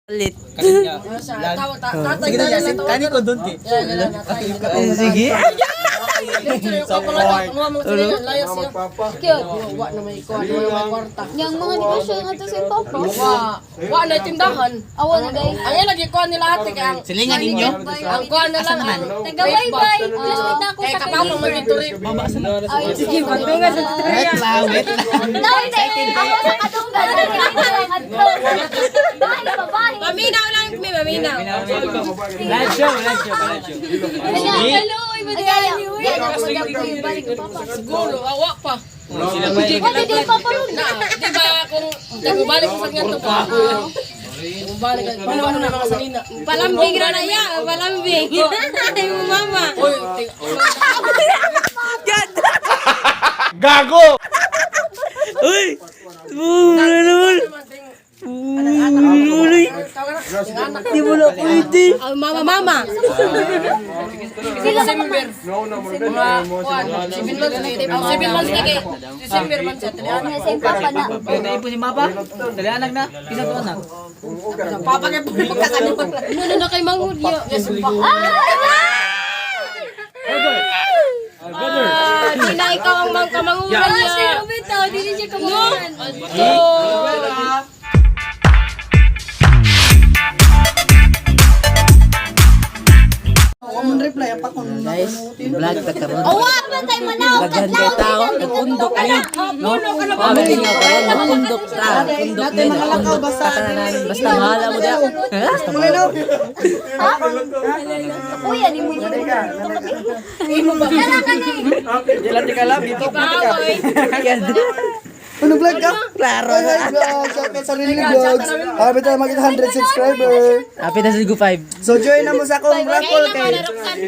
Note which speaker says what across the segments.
Speaker 1: Ulit.
Speaker 2: Sige na, Yasin. Kani ko doon, ki.
Speaker 1: Sige.
Speaker 3: Yang mga negosyo nga to sa Papa.
Speaker 4: Wa na tindahan.
Speaker 3: Awan na guys.
Speaker 4: Ang yan lagi kuha nila ate kaya
Speaker 1: Silingan ninyo.
Speaker 4: ang kuha na lang ang
Speaker 3: Tagaway-bay. Plus may dako
Speaker 4: kay
Speaker 3: sa
Speaker 4: kapapang magituri.
Speaker 3: Ay, sige.
Speaker 1: Wait lang, wait lang.
Speaker 3: Excited ako sa katunggan. Bahay pa, bahay.
Speaker 4: Maminaw lang, may maminaw.
Speaker 1: Live show.
Speaker 3: Hello, balik ko Papa.
Speaker 4: Siguro, awa pa.
Speaker 3: Wala din Papa ron.
Speaker 4: Di ba kung nagbalik ko sa ganito pa. Balik ka. Ano na mga salina.
Speaker 5: Palambing ra na ya, palambing. Ay mo mama.
Speaker 4: Oy,
Speaker 1: Gago! Uy! Mura naman! Di mo na pwede.
Speaker 5: Mama.
Speaker 4: December. Mga kuhan, 7 months na ito. 7 months na kayo. December man siya.
Speaker 3: Sa Papa na.
Speaker 1: Dali po si Mapa. Dali anak na. Pinatuan na.
Speaker 4: Papa kayo pagkakano.
Speaker 5: Ano na kay manghudyo? Di na ikaw ang kamanguran niya.
Speaker 3: Bitaw, dili siya kamuhan.
Speaker 1: Guys, vlog ta karon.
Speaker 3: Awa ba tayo manaw?
Speaker 1: Daghan kay tao, nagundok ani. No? Mami nga ko, nagundok ta. Nagundok din. Nagundok ta tanan. Basta mahala mo dia. Basta mahala.
Speaker 3: Uy, ani mo yun. Kala ka na eh.
Speaker 2: Ilan ka lang dito.
Speaker 1: Ano vlog ka? Klaro na.
Speaker 2: Shout out sa Riley Vlogs. Happy tayo maging 100 subscriber.
Speaker 1: Happy na sa Ligo 5.
Speaker 2: So join na mo sa akong raffle kay.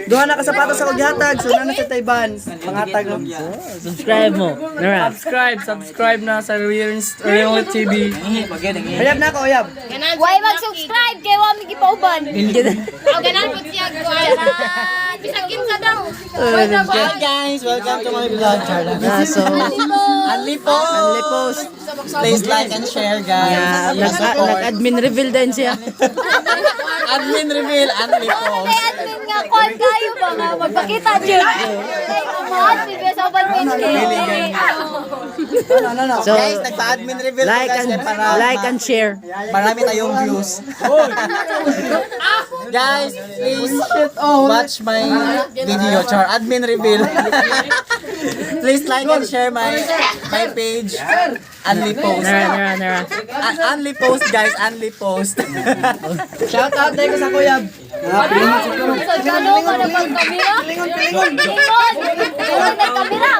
Speaker 2: Duha na kasapatos sa hatag. So na sa Tayban. Pangatag mo.
Speaker 1: Subscribe mo. Nara.
Speaker 2: Subscribe na sa Real TV. Oyab na ako, oyab.
Speaker 3: Why mag-subscribe kay wa mi gipauban.
Speaker 5: Aw ganan po siya kuan. Bisakin sa daw.
Speaker 2: Hi guys, welcome to my vlog.
Speaker 1: So,
Speaker 2: Only post. Please like and share guys.
Speaker 1: nag-admin reveal din siya.
Speaker 2: Admin reveal, only post.
Speaker 3: Kay admin nga kon kayo ba nga magpakita jud. Kay kumahat mi sa uban page kay.
Speaker 1: So,
Speaker 2: Guys, nagpa-admin reveal ko guys para
Speaker 1: like and share.
Speaker 2: marami tayong views. Guys, please watch my video, char admin reveal. Please like and share my page. Only post.
Speaker 1: Nara.
Speaker 2: Only post guys, only post. Shout out tayo sa Kuya.
Speaker 3: Sa gano ka na pag-kamera? Lingon na kamera.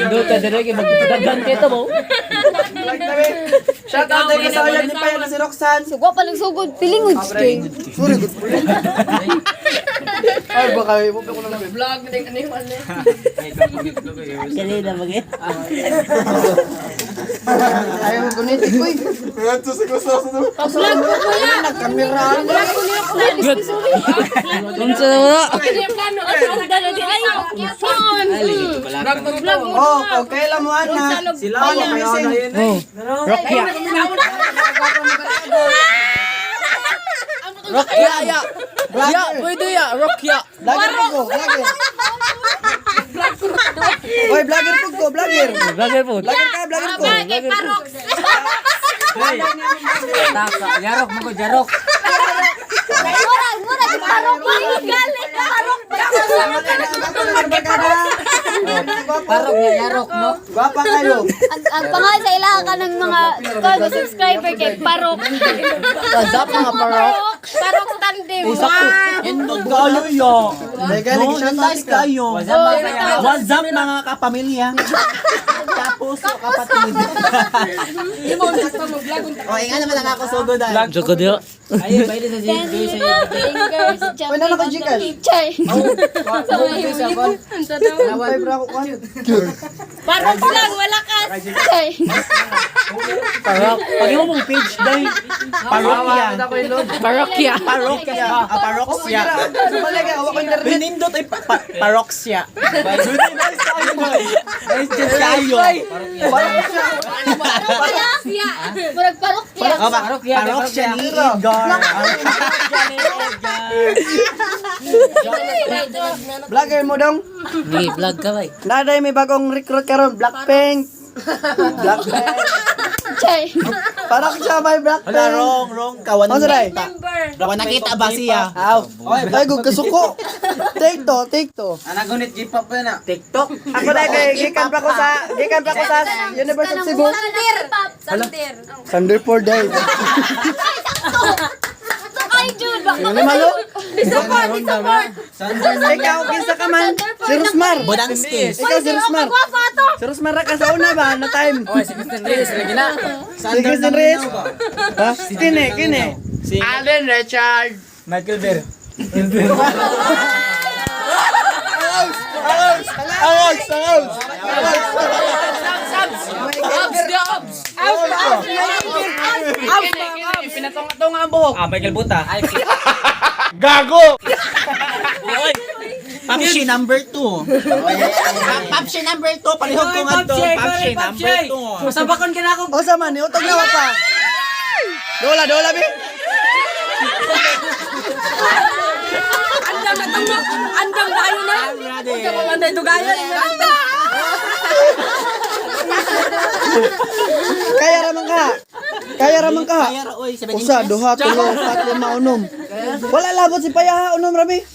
Speaker 1: Doon ka dire kay magpadagan kito mo.
Speaker 2: Shout out tayo sa Kuya ni Payan si Roxanne.
Speaker 3: Sugwa pa lang sugod pilingod kay.
Speaker 2: Sorry, good. Ay, baka ipo ko na lang.
Speaker 4: Vlog na din kanina.
Speaker 1: Kali na mag
Speaker 2: Ayaw ko nito, uy. Ito sa gusto sa to.
Speaker 5: Vlog ko kuya.
Speaker 2: Nagkamera.
Speaker 1: Unsa na wala?
Speaker 5: Kaya plano ang dala di ay. Phone. Vlog mo.
Speaker 2: Oh, okay lang mo ana. Sila mo missing.
Speaker 1: Oh. Rockya. Rockya ya. Ya, pwede ya, Rockya.
Speaker 2: Vlogger po, vlogger. Oy, vlogger po, vlogger.
Speaker 1: Vlogger po.
Speaker 2: Vlogger ka, vlogger ko.
Speaker 5: Kay Parok.
Speaker 1: Taka, jarok mo ko, jarok.
Speaker 3: Mura parok pa galing parok
Speaker 1: Parok niya, jarok mo.
Speaker 2: Gwapa kayo.
Speaker 3: ang pangalan sa ilaha ka ng mga subscriber kay Parok.
Speaker 1: What's up mga parok?
Speaker 5: Parok tandem.
Speaker 2: Indog kayo yo. Galing siya nice kayo. What's up mga kapamilya? Tapos kapatid. O, nga naman ang ako sugod ay.
Speaker 1: Joko dia. Ayun, pwede sa
Speaker 3: Fingers,
Speaker 2: Pwede na ka-Gcash?
Speaker 3: Chay.
Speaker 2: Naway bra ko kan.
Speaker 5: Parok lang wala kas.
Speaker 3: Chay.
Speaker 1: Parok. Pag mo mong page day.
Speaker 2: Parokya.
Speaker 1: Parokya.
Speaker 2: Parokya. Parokya. Sumalag ako internet. Binindot ay parokya. Nice job kayo.
Speaker 3: Murag parokya.
Speaker 2: Oh, parokya ni Edgar.
Speaker 6: Vlogger mo dong.
Speaker 1: Ni vlog ka ba?
Speaker 6: Naday may bagong recruit karon, Blackpink. Blackpink.
Speaker 3: Chay.
Speaker 6: Parang siya may Blackpink.
Speaker 2: Wala, wrong. Kawan
Speaker 6: Ano say?
Speaker 2: Wala nakita ba siya?
Speaker 6: Aw. Ay gug kasuko. Take to.
Speaker 2: Anagunit J-pop pa na.
Speaker 1: TikTok.
Speaker 6: Ako na gikan pa ko sa University of Cebu.
Speaker 3: Sandir.
Speaker 6: Sunday for day.
Speaker 3: Ay, Jude.
Speaker 6: Ano malo?
Speaker 3: Support.
Speaker 6: Ikaw kinsa ka man? Si Rosmar.
Speaker 2: Bodangskis.
Speaker 6: Ikaw si Rosmar.
Speaker 3: Magwapa to.
Speaker 6: Si Rosmar ra ka sa una ba na time?
Speaker 1: Oy, si Kristen Reyes lagi na.
Speaker 6: Si Kristen Reyes. Ha? Kine.
Speaker 2: Alden Richard. Michael Bear.
Speaker 1: Pinatong-tong ang buhok. Michael Buta.
Speaker 2: Papsi number 2. Papsi number 2. Palihog ko nga to. Papsi number 2.
Speaker 1: Masabakon ka na ako.
Speaker 6: O sa man, utog na pa. Dola bi.
Speaker 5: Andam na tamo. Andam na kayo na. Andam ito gaya.
Speaker 6: Kaya raman ka.
Speaker 2: Kaya ra oy 17
Speaker 6: Usa, duha, tulo, pat, lima, unom. Wala labot si Payaha, unom rami.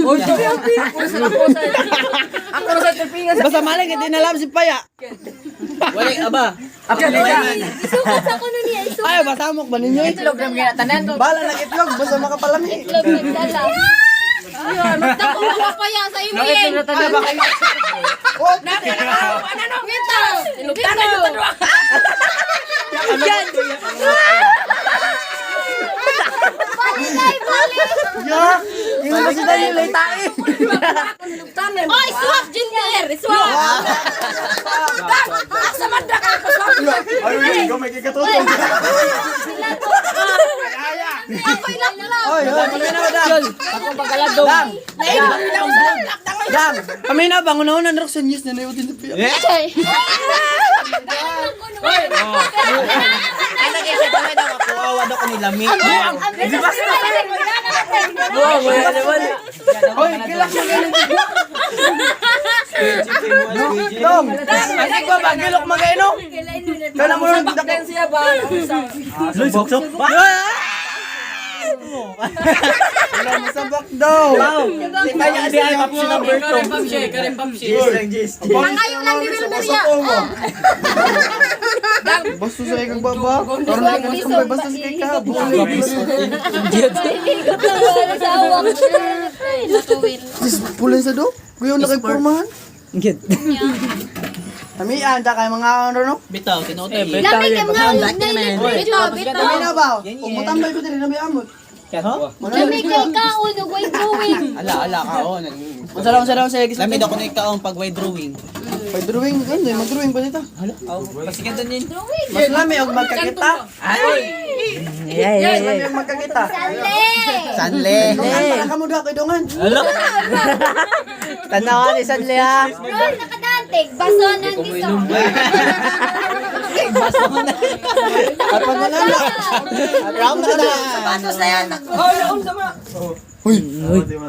Speaker 1: Oy, ako na sa tipingan.
Speaker 6: Basta maling hindi na alam si Paya.
Speaker 2: Wala aba.
Speaker 3: Sukat sa kuno niya.
Speaker 6: Ay, basamok ba ninyo?
Speaker 1: Itlog na mga tanan.
Speaker 6: Bala ng itlog, basta makapalami.
Speaker 3: Itlog nagdala. Ayun, magtakuha pa yan sa email.
Speaker 1: Na tanan ba kayo?
Speaker 5: Ano? Ngita. Ilugtan na yung tadwa.
Speaker 6: Ya, yung nasi tayo laitain.
Speaker 5: Oy, swap ginger. Swap. Asa man da kayo swap. Ako ilang na lang.
Speaker 6: Oy, paminaw dang.
Speaker 1: Ako pagkaladong.
Speaker 6: Dang, paminaw bang una-una na sa news na nayutin sa Paya.
Speaker 3: Chay.
Speaker 2: Ana kay sa kamay daw ako awad ako ni Lami.
Speaker 3: Di ba sila?
Speaker 1: Wow, wala naman.
Speaker 6: Oy, kilak mo ganun. Dong, ay ko ba gilok magainom? Kana mo nang dako.
Speaker 1: Siya ba?
Speaker 2: Sok.
Speaker 6: Wala mo sabak daw.
Speaker 2: Kaya di ay papsi number 2.
Speaker 1: Karen Papsi.
Speaker 3: Pangayo lang ni Wilmeria.
Speaker 6: Basta sa ikang baba. Karon lang ang kambay basta sa kay ka.
Speaker 3: Ikot lang wala sa awang. Natuwil.
Speaker 6: Pulay sa do. Kuya na kay pormahan. Tamian ta kay mga ano no?
Speaker 2: Bitaw tinutoy.
Speaker 3: Lamig yung mga bito.
Speaker 6: Tamian ba? Umutambay ko din nabi amot.
Speaker 3: Lamig kay kaon ug way drawing.
Speaker 2: Ala kaon.
Speaker 6: Unsa sa igis.
Speaker 2: Lami daw ko na ikaon pag way drawing.
Speaker 6: Pag drawing, ano mag-drawing pa dito.
Speaker 2: Pasikan din.
Speaker 6: Mas lami og magkakita. Mas lami og magkakita.
Speaker 3: Sanle.
Speaker 2: Sanle.
Speaker 6: Para ka mo daw kay dongan.
Speaker 1: Tanawan ni Sanle ha.
Speaker 3: Roy nakadantig. Baso ng giso.
Speaker 6: Apa na lang.
Speaker 2: Round na na.
Speaker 6: Uy,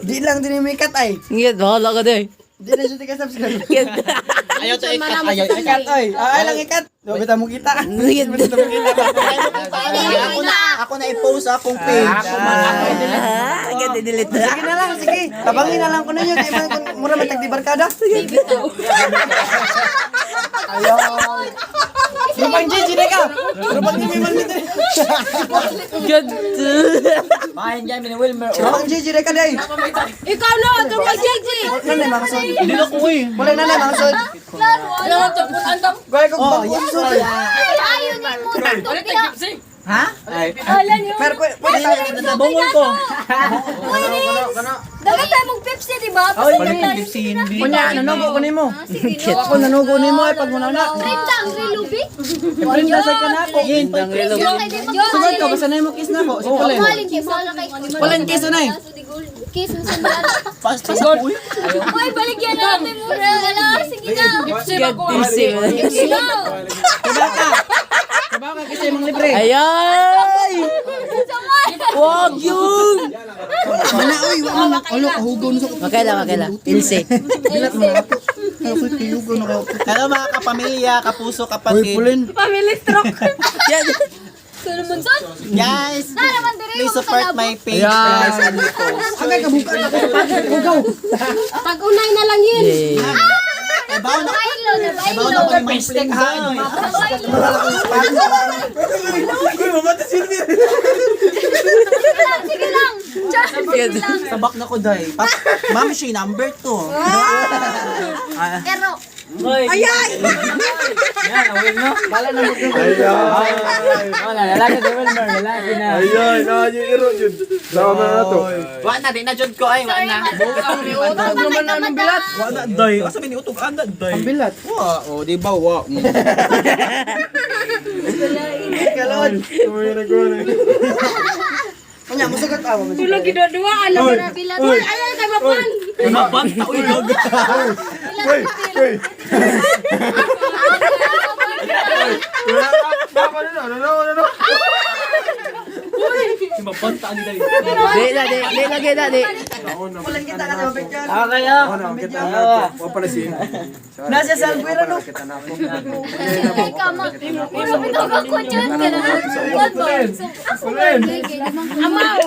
Speaker 6: di lang din may kat ay.
Speaker 1: Ngit, bahala ka din.
Speaker 6: Di na siya tika-subscribe.
Speaker 2: Ayaw to ikat. Ayaw
Speaker 6: Ikat ay. Ay lang ikat. Do kita mo kita.
Speaker 1: Ngit.
Speaker 2: Ako na i-post akong page.
Speaker 1: Agad i-delete na.
Speaker 6: Sige na lang, sige. Tabangin na lang ko ninyo. Di man mura matag di barkada. Ayaw. Rupang Gigi na ka. Rupang Gigi man dito.
Speaker 1: Good.
Speaker 2: Mahin dyan, mini-Wilmer.
Speaker 6: Rupang Gigi na ka day.
Speaker 5: Ikaw na, ito ka, Gigi.
Speaker 6: Wala na mga sod. Hindi na ko eh. Wala na mga sod.
Speaker 5: Ano, tapos andam.
Speaker 6: Gaya kong bago sod.
Speaker 3: Ayaw ni mo.
Speaker 2: Ha?
Speaker 3: Alam niyo.
Speaker 6: Pero pwede tayo.
Speaker 2: Bungol ko.
Speaker 3: Dapat tayo mag-Pepsi, di ba?
Speaker 2: Ay,
Speaker 3: Pasok tayo.
Speaker 2: Pepsi hindi.
Speaker 6: Kunya, nanugo ko nimo.
Speaker 3: Ah, sige, no.
Speaker 6: Ako nanugo nimo ay pag muna na.
Speaker 3: Trip lang, Rilubi.
Speaker 6: Friend na sa kanako. Sugod ka, basta na mo kiss na ko. Si Pulen.
Speaker 3: Maling kiss. Wala kay
Speaker 6: Pulen, kiss na eh.
Speaker 3: Kiss mo sa balada.
Speaker 2: Fast pasok.
Speaker 3: Uy, baligyan natin muna. Wala, sige na.
Speaker 1: Tipsy.
Speaker 3: Go.
Speaker 6: Kabaka. Kabaka kasi mong libre.
Speaker 1: Ayay! Wag yun!
Speaker 6: Mana uy, wa man ulo kahugon sa
Speaker 1: Makaila. Ilse.
Speaker 6: bilat mo. Ako kayugo na ko.
Speaker 2: Hello mga kapamilya, kapuso, kapatid.
Speaker 6: Pulen.
Speaker 1: Yan.
Speaker 3: Solomon son.
Speaker 2: Guys,
Speaker 3: Na naman dire.
Speaker 2: please support my page.
Speaker 6: Ayan.
Speaker 2: Guys, and post.
Speaker 6: Agay kabuka na ko sa pagod. Hugaw.
Speaker 3: Pag-unay na lang yun.
Speaker 2: Bawa na
Speaker 3: Bailo na,
Speaker 2: bawa na ko
Speaker 3: bailo.
Speaker 2: yung my stick ha.
Speaker 3: Sige lang. Sige lang.
Speaker 2: Sabak na ko dai. Ma'am, siya number 2.
Speaker 3: Pero,
Speaker 7: Ayun, iro yun. Sama na to.
Speaker 2: Wa na din na jud ko ay wa na.
Speaker 6: Ano naman namin bilat?
Speaker 2: Wa na dai. Asa ni utog anda dai.
Speaker 6: Ang bilat.
Speaker 2: Wa, oh di ba wa.
Speaker 6: Kalon.
Speaker 7: Tumayo na ko na.
Speaker 6: Kanya musugat awa.
Speaker 5: Tulog gidua alam mo na bilat. Ay, ay, kay mapan.
Speaker 2: Mapan ta ulog.
Speaker 7: Uy, uy. Baka na, ano.
Speaker 2: Mapan ta ani dai.
Speaker 1: Di lagi na, di.
Speaker 6: Pulen kita ka na picture.
Speaker 7: Ano, kita na to. Wa pala si.
Speaker 6: Nasa salguero no.
Speaker 3: ay kama. Puro bitog ako dyan. What ba? Amaw.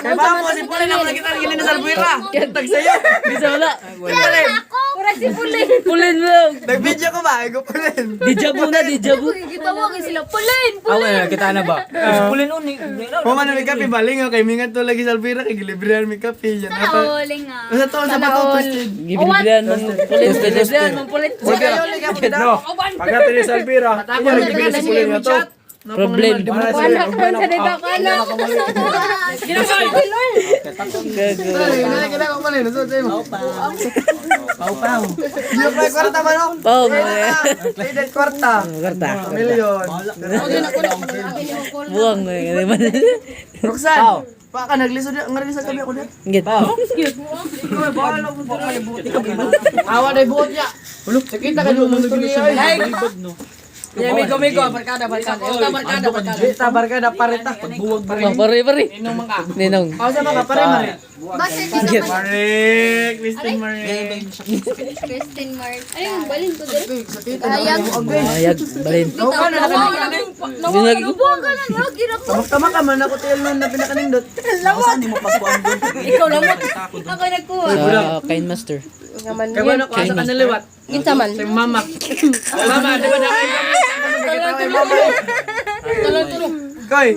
Speaker 6: Kay ba mo si Pulen na kita gilin na salguero. Kentag sayo.
Speaker 1: Bisa wala.
Speaker 3: Ako. Pura si Pulen.
Speaker 1: Pulin mo.
Speaker 6: Nag-video ko ba? Ay ko Pulen.
Speaker 1: Dijabu na, dijabu.
Speaker 3: Kita mo sila. Pulen.
Speaker 2: Awen kita na ba? Pulin uni.
Speaker 6: Pumano mi kape baling kay mingan to lagi salguero kay gilibrihan mi kape yan.
Speaker 3: Nauling nga.
Speaker 6: Basta to sa bato posted.
Speaker 1: Gibilihan mong pulin. Gibilihan mong pulin.
Speaker 6: Sige yo lagi ako daw.
Speaker 7: Pagkati ni Salvira.
Speaker 6: Ako na tigil si Pulen na to.
Speaker 1: Problem.
Speaker 5: Wala ka dito ka na. Ginasal ko Lord.
Speaker 6: Nalagyan ako Pulen. Nasa tayo mo.
Speaker 2: Pau.
Speaker 6: Yo kay kwarta ba no?
Speaker 1: Pau.
Speaker 6: Pwede kwarta.
Speaker 1: Karta.
Speaker 6: Milyon.
Speaker 1: Buwang mo.
Speaker 6: Roxanne. Pa ka naglisod naglisod kami ako dito.
Speaker 1: Ngit.
Speaker 6: Awa na buot niya. Ulo, sakita ka yung gusto niya.
Speaker 4: Yeah, migo, barkada.
Speaker 6: Kita barkada pareta.
Speaker 1: Buwang pare. Ninong.
Speaker 6: Pausa ba ka pare mare?
Speaker 3: Basta di sa
Speaker 6: Marik, Mr. Marik.
Speaker 3: Christine Mark. Ayun, balin ko din.
Speaker 6: Sakita
Speaker 3: Ayag.
Speaker 1: Ayag. Balin.
Speaker 6: Ka na
Speaker 1: Dinagi.
Speaker 3: Buwan ka lang. Ginako.
Speaker 6: Tama ka man ako tayo nun na pinakanindot.
Speaker 2: Saan mo pagkuan doon?
Speaker 5: Ikaw lang mo. Ako nagkuha.
Speaker 1: Sa Kind Master.
Speaker 5: Naman
Speaker 6: Kaya ba ako sa kanaliwat?
Speaker 5: Kinsa man.
Speaker 6: Sa mama. Mama, di ba na kayo? Koy.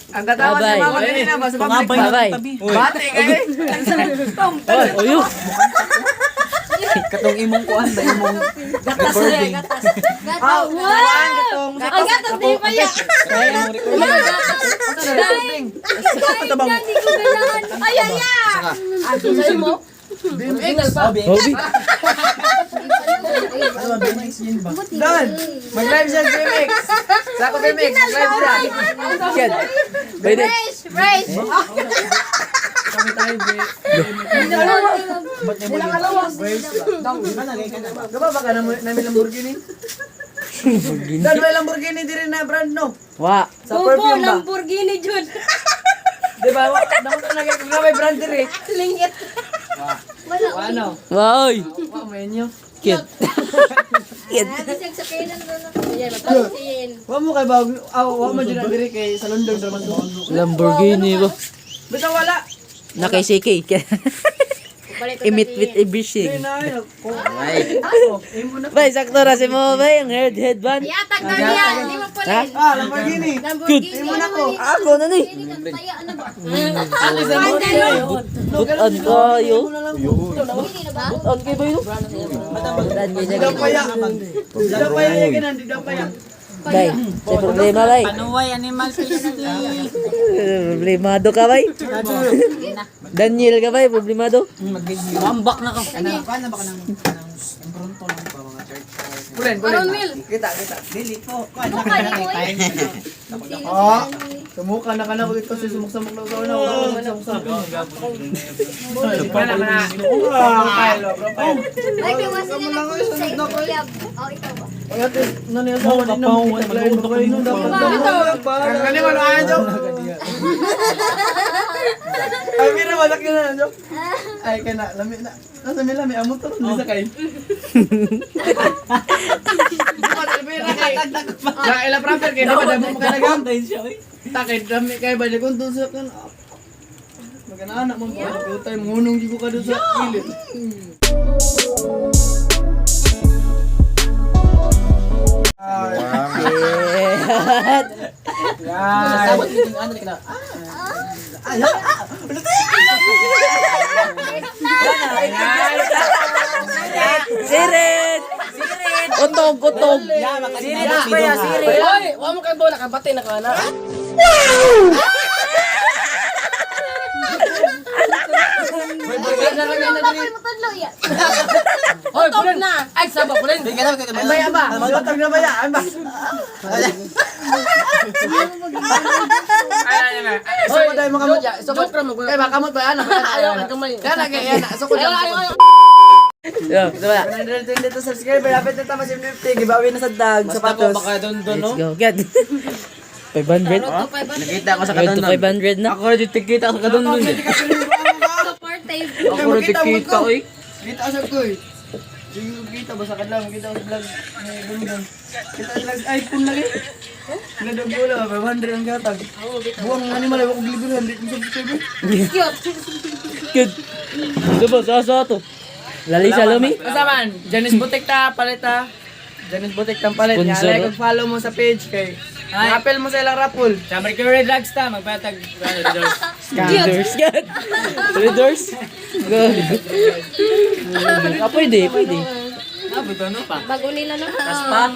Speaker 6: Ang tatawa sa
Speaker 1: Bye-bye.
Speaker 6: mama kanina ba sa public?
Speaker 1: Bye-bye.
Speaker 6: Bate kayo.
Speaker 1: Oyo.
Speaker 2: Katong imong kuan ba imong recording.
Speaker 6: Ah, kuhaan katong sa
Speaker 5: Ang gatas di pa ya.
Speaker 3: Hindi ko kailangan. Ay, ay, ay.
Speaker 1: Hobby.
Speaker 6: Don, mag-live siya sa BMX. Sa ako BMX, mag-live siya.
Speaker 1: Yan. Pwede.
Speaker 3: Fresh.
Speaker 6: Kami tayo, Gaba ba ka namin Lamborghini? Don, may Lamborghini di rin na brand, no?
Speaker 1: Wa.
Speaker 6: Sa perfume ba?
Speaker 5: Lamborghini Jud.
Speaker 6: Diba? Dapat talaga kung may brand din eh.
Speaker 5: Lingit.
Speaker 6: Ano?
Speaker 1: Wow.
Speaker 6: Wow, menu.
Speaker 1: Cute. Cute.
Speaker 5: Ayan, mapasin.
Speaker 6: Wa mo kay bag, wa mo dyan diri kay sa London naman to.
Speaker 1: Lamborghini ba?
Speaker 6: Basta wala.
Speaker 1: Nakay-CK. Emit with a bishing.
Speaker 6: Ay.
Speaker 1: Bay, sakto ra si mo, bay. Ang headband.
Speaker 3: Yatag na yan. Hindi mo pala.
Speaker 1: Ha?
Speaker 6: Ah, Lamborghini.
Speaker 3: Lamborghini.
Speaker 6: Imo na ko.
Speaker 1: Ako na ni.
Speaker 3: Taya na ba?
Speaker 1: Butan kayo.
Speaker 3: Hindi na ba?
Speaker 1: Butan kayo ba yun? Butan kayo
Speaker 6: Di daw paya. Di daw paya yan ganan, di daw paya.
Speaker 1: Day, sa problema bay.
Speaker 2: Panuway Animal Tasty.
Speaker 1: Problemado ka bay. Daniel ka bay, problemado.
Speaker 2: Mambak na ka.
Speaker 6: Pulen. Kita.
Speaker 2: Dili po.
Speaker 6: Oh, sumuka na ka na ulit kasi sumuk-samuk na usaw na.
Speaker 3: Ay, may wasa na lang sa iyab. Oh, ikaw ba?
Speaker 6: Ay, ate, nani asawa din na. Ang kaniman, ano? Ay, mira, malaki na, ano? Ay, kana, lami na. Nasa may lami, amot to, hindi sa kain. Sa ila proper kay dapat mo makanagam. Takid dami kay bali kun dun sa kan. Magana-anak mo ko tay ngunong gigo ka dun sa gilid.
Speaker 1: Sirit! Utog!
Speaker 2: Sirit pa ya, sirit.
Speaker 4: Hoy, wa mo kay bola kabati na kana.
Speaker 3: Bakit mo tudlo ya?
Speaker 4: Hoy, bulan na. Ay, saba bulan.
Speaker 6: Baya ba? Matag na baya, ba? So ko dai mo kamot. So ko kay ba kamot ba ana?
Speaker 4: Ayaw ka gamay.
Speaker 6: Kana kay ana. So ko dai.
Speaker 1: Yo, diba?
Speaker 6: 120 to subscriber, lapit na tama si 50. Giveaway na sa dag, sapatos.
Speaker 2: doon,
Speaker 1: Let's go, get. 500?
Speaker 2: Nakita ko sa
Speaker 1: Road to
Speaker 2: kadon.
Speaker 1: 500 na.
Speaker 2: Ako rin tikita sa kadon doon.
Speaker 3: Supportive.
Speaker 2: Ako rin tikita, oy.
Speaker 6: Kita sa ko eh. Kita ba sa kadlang, kita sa vlog. Kita sa vlog iPhone lagi. Nadog bola, 500 ang gatag. Buang animal ay ko libre 100 subscriber.
Speaker 1: Good. Diba, sa to? Lali sa lumi?
Speaker 6: Kasaman, Janice Butik ta, palita. Janice Butik ta palit. Nga,
Speaker 1: Sponsor.
Speaker 6: like follow mo sa page kay. Apel mo sa ilang rapol.
Speaker 2: Sa Mercury Drugs ta, magpatag.
Speaker 1: Readers. Good. Readers. Good. Pwede.
Speaker 3: Bago nila no?
Speaker 2: Paspa.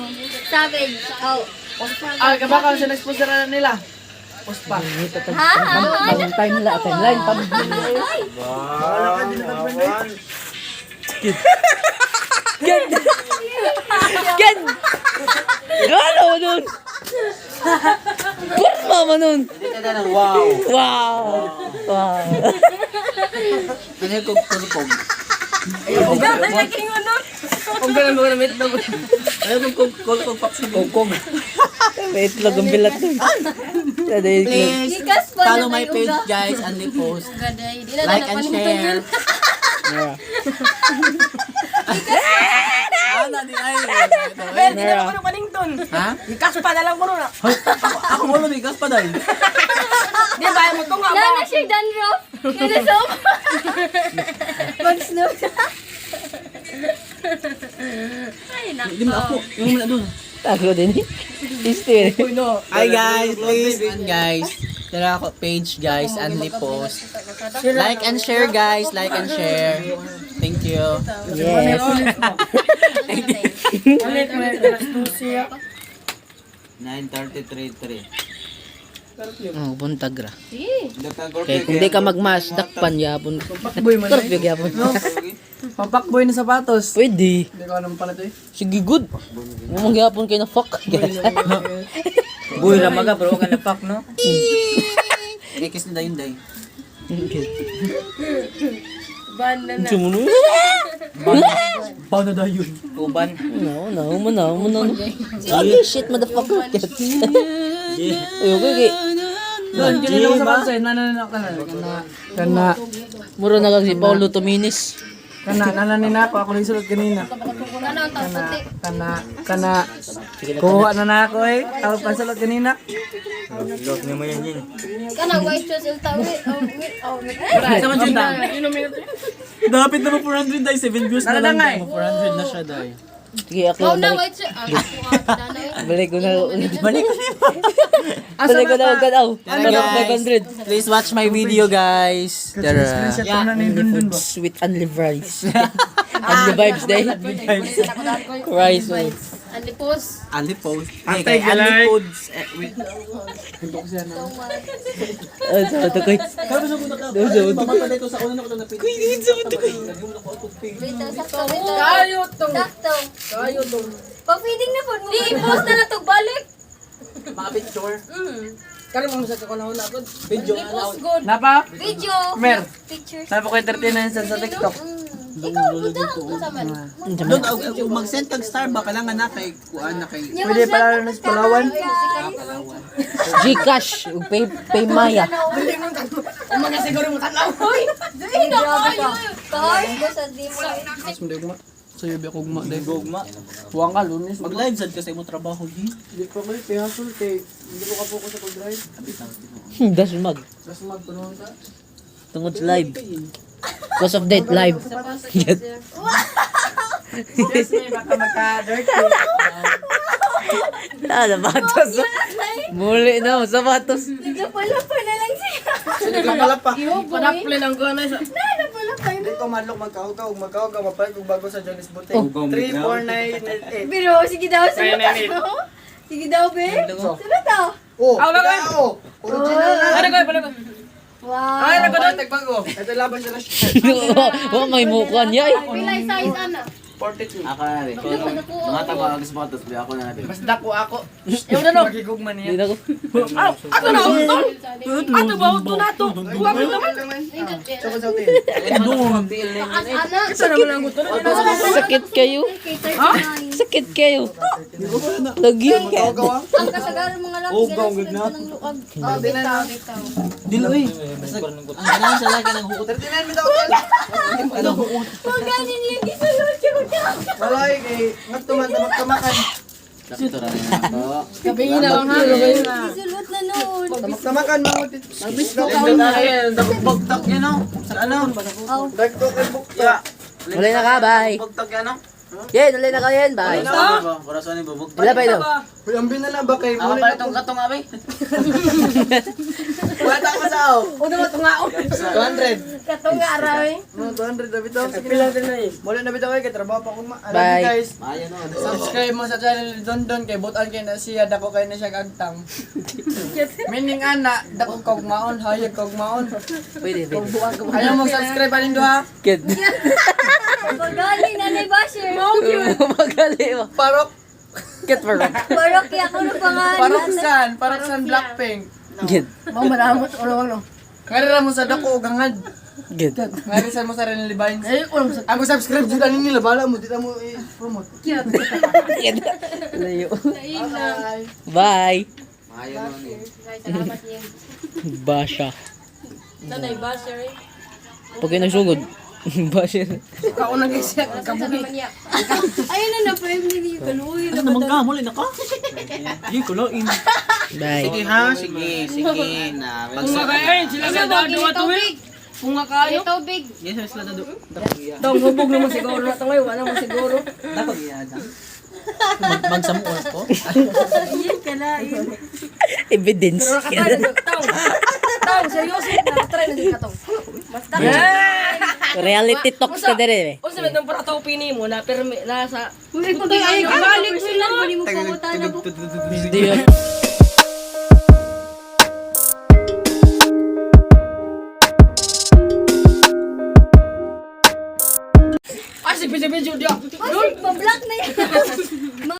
Speaker 3: Savage. Oh.
Speaker 6: Ah, kabakal sa nag-sponsor na nila. Pospa.
Speaker 3: Ha?
Speaker 1: Bagong timeline.
Speaker 6: Wala ka din nag-friend.
Speaker 1: Gan! Gano nun? Porma mo nun?
Speaker 2: Wow.
Speaker 1: Wow!
Speaker 2: Ano yung kugkog?
Speaker 4: Kung ganun mo na mit na.
Speaker 2: Ano yung kugkog paksi? Kugkog.
Speaker 1: May itlog ang bilat nun. Sada yung itlog.
Speaker 2: Please,
Speaker 3: Ikas pa
Speaker 2: follow
Speaker 3: na
Speaker 2: my
Speaker 3: may
Speaker 2: page
Speaker 3: uga.
Speaker 2: guys and post.
Speaker 3: Gaday. Di na
Speaker 2: Like
Speaker 3: na
Speaker 2: and
Speaker 3: panimutan
Speaker 2: share.
Speaker 3: yun.
Speaker 2: Ano di ay?
Speaker 4: Ben, di na ko panington.
Speaker 2: Ha?
Speaker 4: Ikas pa na lang ko na.
Speaker 2: Ako mo lumigas pa dahil.
Speaker 4: Di ba mo tunga ba?
Speaker 3: Lalo siya dandruff. Kaya so. Mag-snow. Ay,
Speaker 2: Hindi mo ako. Yung muna doon.
Speaker 1: Tago din eh. History.
Speaker 2: Hi guys, please and guys. Tara ako page guys and post. Like and share guys, like and share. Thank you.
Speaker 1: Yes.
Speaker 4: Ulit mo na siya.
Speaker 2: 9:33:3.
Speaker 1: Oh, buntag ra. Kaya kung di ka magmas, dakpan yapon.
Speaker 6: Pakboy man.
Speaker 1: Perfect yapon.
Speaker 6: Papakboy na sapatos.
Speaker 1: Pwede.
Speaker 6: Hindi ko anong pala to eh.
Speaker 1: Sige, good. Mumang yapon kayo na fuck.
Speaker 2: Buhay na maga pero wag ka na pack no. Ikis na dayon day.
Speaker 4: Banda na.
Speaker 1: Sumuno.
Speaker 2: Paano dayon? Kuban.
Speaker 1: No. Sige, shit, motherfucker. Okay.
Speaker 6: Doon, kinito ko sa patos eh. Nananak ka na. Kana.
Speaker 1: Muro na kag si Paulo Tominis.
Speaker 6: Nananin ako. Ako rin sulot kanina.
Speaker 3: Ano ang taputi?
Speaker 6: Kana. Kuha na ako eh. Ako pa sulot kanina.
Speaker 3: Kana white shoes yung tawid. Oh,
Speaker 2: Sa man jud na. Dapat na mo 400 day 7 views na lang.
Speaker 6: Nananangay.
Speaker 2: 400 na siya day.
Speaker 1: Sige, ako
Speaker 3: oh, na
Speaker 1: balik.
Speaker 3: white shoes. Ah,
Speaker 1: Balik ko na.
Speaker 2: Balik.
Speaker 1: Balik ko na agad daw.
Speaker 2: Tara, guys.
Speaker 1: 500.
Speaker 2: Please watch my video guys. Tara.
Speaker 6: Screenshot ko na ni Dundun ba?
Speaker 1: Sweet unli vibes. Unli vibes day. Rice.
Speaker 5: Alipos.
Speaker 2: Ali post.
Speaker 6: Hashtag
Speaker 2: Ali
Speaker 6: like.
Speaker 2: foods. Wait.
Speaker 1: Sa to koy.
Speaker 2: Kaya sa puto ka. Mamata dito sa una na ko na pili. Kuy, din sa puto koy.
Speaker 3: Dito, sakto, dito.
Speaker 4: Kayo to.
Speaker 3: Sakto.
Speaker 4: Kayo to.
Speaker 3: Pag-feeding na po mo.
Speaker 5: Di, post na to balik.
Speaker 2: Mga picture.
Speaker 4: Kaya mo sa kakunahon na good.
Speaker 2: Video
Speaker 5: Di
Speaker 2: nga
Speaker 5: post
Speaker 2: lang.
Speaker 5: good.
Speaker 6: Napa?
Speaker 3: Video.
Speaker 6: Mer.
Speaker 3: Pictures.
Speaker 6: Sabi ko entertainer sa TikTok.
Speaker 3: Ikaw, buda. Kasaman.
Speaker 2: Doon, mag-send kag star ba? Kailangan na kay kuan na kay...
Speaker 6: Pwede pala na sa Palawan.
Speaker 1: Gcash, ug pay Maya.
Speaker 4: Mga siguro mo tanaw.
Speaker 5: Uy, dili na kayo.
Speaker 3: Card. Sa di mo.
Speaker 6: Mas hindi ko ma. Sa yubi ako guma dahil.
Speaker 2: Gugma.
Speaker 6: Huwag ka, lunes.
Speaker 2: Mag-live sad kasi mo trabaho.
Speaker 6: Hindi ko kalit, kaya hasul kay. Hindi ko kapokus sa pag-drive.
Speaker 1: Das mag.
Speaker 6: Tapos magpunong ka.
Speaker 1: Tungod sa live. Cause of death live.
Speaker 6: Yes, may baka magka-dirty.
Speaker 1: Sapatos. Muli na, sapatos.
Speaker 3: Nagapalapa na lang siya.
Speaker 6: Sige ka pala pa.
Speaker 4: Panaple lang ko na sa.
Speaker 6: Hindi ko malok magkahugaw. Magkahugaw, mapalit kung bago sa Johnny's Butik. 34988.
Speaker 3: Pero, sige daw. Sige daw. Sige daw, be. Sige daw.
Speaker 6: Oh,
Speaker 4: Ako, bakit?
Speaker 6: tao. Original na.
Speaker 4: Ano ko, ano ko?
Speaker 3: Wow.
Speaker 4: Ay, nagkadon.
Speaker 6: Tagbago. Ito laban siya na
Speaker 1: Wa may mukha niya eh.
Speaker 5: Pilay size ana.
Speaker 6: 42.
Speaker 2: Ako na rin. Mga tago ang sapatos. Ako na natin.
Speaker 6: Mas dako ako.
Speaker 4: Yung ano?
Speaker 6: Magigugman
Speaker 1: Hindi
Speaker 6: niya.
Speaker 1: na ko.
Speaker 4: Ato na, ato. Ato ba, ato na to. Huwag mo naman.
Speaker 6: Tsaka sa hotel.
Speaker 5: Ana.
Speaker 4: Isa naman ang gusto.
Speaker 1: Sakit kayo. Sakit kayo. Lagi.
Speaker 6: Magkahugaw ah.
Speaker 3: Ang kasagaran mga lang.
Speaker 2: Oh, gawag na.
Speaker 3: ng luag.
Speaker 5: Oh, bitaw, bitaw.
Speaker 2: Dilo eh. Ang ganahan sa laki ng hukot.
Speaker 6: 39 bitaw hotel.
Speaker 3: Huwag ganin niya. Gisulod siya ko siya.
Speaker 6: Walay kay magtuman na magtamakan.
Speaker 2: Ito rin ako.
Speaker 4: Gabi na lang ha, gabi na.
Speaker 3: Gisulod na noon.
Speaker 6: Magtamakan mga
Speaker 2: Bagtak yan o. Sa ano?
Speaker 3: Oh.
Speaker 6: Dagko kay bukta.
Speaker 1: Wala na ka, bye.
Speaker 2: Bagtak yan o.
Speaker 1: Yen, wala na ka yan, bye.
Speaker 2: Corazon ni Bubog.
Speaker 1: Wala ba ito?
Speaker 6: Uy, ang binala ba kay
Speaker 2: Ako
Speaker 6: muli
Speaker 2: pala
Speaker 6: na
Speaker 2: itong katong abi.
Speaker 6: Wala ka sa aw.
Speaker 4: Uno mo tungaon.
Speaker 6: 200.
Speaker 5: Katong araw eh.
Speaker 6: No, 200 na bitaw. Sige
Speaker 4: Pila
Speaker 6: na.
Speaker 4: din na eh.
Speaker 6: Muli na bitaw kay trabaho pa ko ma. Alam
Speaker 1: Bye.
Speaker 6: niyo guys.
Speaker 2: Maayo no.
Speaker 6: Subscribe mo sa channel ni Don Don kay butan kay na siya dako kay na siya kagtang. Meaning ana dako kog maon hayag kog maon.
Speaker 1: Pwede, pwede.
Speaker 6: Ayaw mo subscribe alin do ha.
Speaker 1: Kid.
Speaker 3: Pag galing na ni Basher.
Speaker 1: Magali mo.
Speaker 6: Parok
Speaker 1: Kid for rock.
Speaker 3: Barok ya ko na pangalan.
Speaker 6: Paroksan Blackpink.
Speaker 1: Kid.
Speaker 4: Mau maramot ulo ano.
Speaker 6: Ngara mo sa dako og hangad.
Speaker 1: Kid.
Speaker 6: Ngari sa mo sa Renal Divines.
Speaker 4: Eh, ulo sa.
Speaker 6: Ako subscribe jud ani nila bala mo dito mo i-promote.
Speaker 1: Kid. Layo.
Speaker 6: Bye.
Speaker 1: Bye.
Speaker 2: Maayo no ni.
Speaker 5: Salamat niya.
Speaker 1: Basha.
Speaker 5: Sanay ba, sir?
Speaker 1: Pag kayo nagsugod. Basha.
Speaker 4: Ikaw na guys, kabuhi.
Speaker 3: Ayun na na, prime ni Kaluy.
Speaker 2: Ano naman ka? Muli na ka? Hindi ko loin.
Speaker 1: Bye.
Speaker 2: Sige ha. Sige na.
Speaker 4: Kung kayo, sila sa dalawa tuwing. Kung kayo.
Speaker 5: Ito big.
Speaker 2: Yes, sila na do.
Speaker 4: Daw, hubog naman siguro na ito ngayon. Wala mo siguro.
Speaker 2: Dapat iyada. Magsamuol ko.
Speaker 1: Evidence.
Speaker 4: Pero nakatry na ito. Tao, seryoso. Nakatry na dito. Basta.
Speaker 1: Reality talks ka dire.
Speaker 4: O sabi nung para ito pini mo na pero nasa.
Speaker 3: Uy, pag ay balik sila. Bali mo pangutan na po.
Speaker 1: Hindi yun.
Speaker 4: Ay, si Pidyo dia.
Speaker 3: Ay, pa-block na yan.